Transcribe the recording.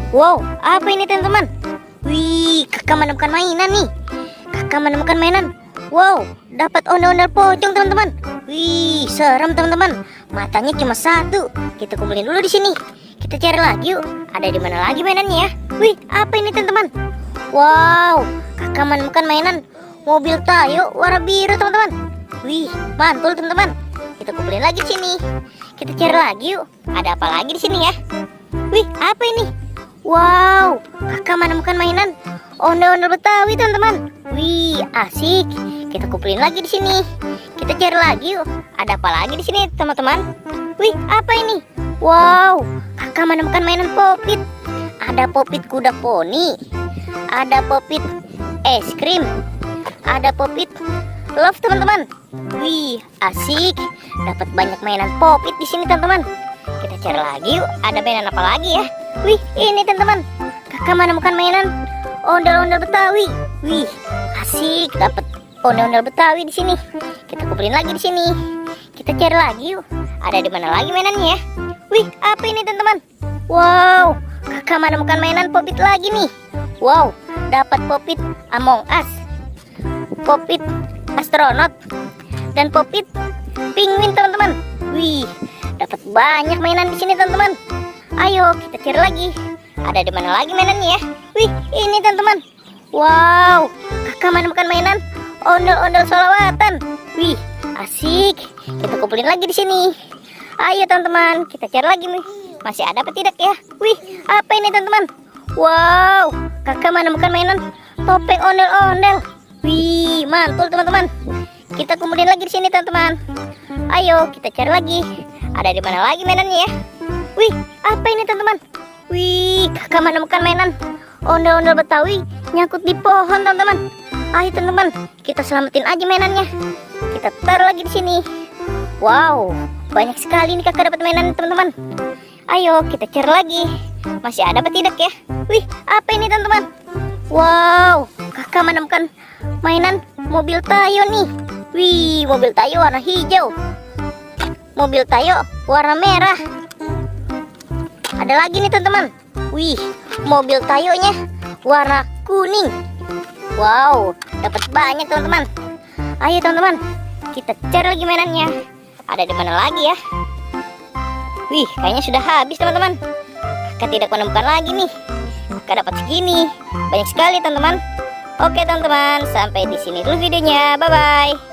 Wow, apa ini teman-teman? Wih, kakak menemukan mainan nih. Kakak menemukan mainan. Wow, dapat ondel-ondel pocong teman-teman. Wih, serem teman-teman. Matanya cuma satu. Kita kumpulin dulu di sini. Kita cari lagi yuk. Ada di mana lagi mainannya ya? Wih, apa ini teman-teman? Wow, kakak menemukan mainan mobil Tayo warna biru teman-teman. Wih, mantul teman-teman. Kita kumpulin lagi di sini. Kita cari lagi yuk. Ada apa lagi di sini ya? Wih, apa ini? Wow, kakak menemukan mainan ondel-ondel Betawi teman-teman. Wih, asik. Kita kumpulin lagi di sini. Kita cari lagi yuk. Ada apa lagi di sini teman-teman? Wih, apa ini? Wow, kakak menemukan mainan popit. Ada popit kuda poni. Ada popit es krim. Ada popit love teman-teman. Wih, asik. Dapat banyak mainan popit di sini teman-teman. Kita cari lagi yuk. Ada mainan apa lagi ya? Wih, ini teman-teman. Kakak menemukan mainan ondel-ondel Betawi. Wih, asik. Dapat ondel-ondel Betawi di sini. Kita kumpulin lagi di sini. Kita cari lagi yuk. Ada di mana lagi mainannya ya? Wih, apa ini teman-teman? Wow, kakak menemukan mainan popit lagi nih. Wow, dapat popit Among Us, popit astronot, dan popit penguin teman-teman. Wih, dapat banyak mainan di sini teman-teman. Ayo kita cari lagi. Ada di mana lagi mainannya ya? Wih, ini teman-teman. Wow, kakak menemukan mainan ondel-ondel solawatan. Wih, asik. Kita kumpulin lagi di sini. Ayo teman-teman, kita cari lagi nih. Masih ada apa tidak ya? Wih, apa ini teman-teman? Wow, kakak menemukan mainan topeng ondel-ondel. Wih, mantul teman-teman. Kita kumpulin lagi di sini teman-teman. Ayo kita cari lagi. Ada di mana lagi mainannya ya? Wih, apa ini teman-teman? Wih, kakak menemukan mainan ondel-ondel Betawi nyangkut di pohon teman-teman. Ayo teman-teman, kita selamatin aja mainannya. Kita taruh lagi di sini. Wow, banyak sekali nih kakak dapat mainan teman-teman. Ayo kita cari lagi. Masih ada apa tidak ya? Wih, apa ini teman-teman? Wow, kakak menemukan mainan mobil Tayo nih. Wih, mobil Tayo warna hijau, mobil Tayo warna merah. Ada lagi nih teman-teman. Wih, mobil Tayonya warna kuning. Wow, dapat banyak teman-teman. Ayo teman-teman, kita cari lagi mainannya. Ada di mana lagi ya? Wih, kayaknya sudah habis teman-teman. Kakak tidak menemukan lagi nih. Kakak dapat segini. Banyak sekali teman-teman. Oke teman-teman, sampai di sini dulu videonya. Bye-bye.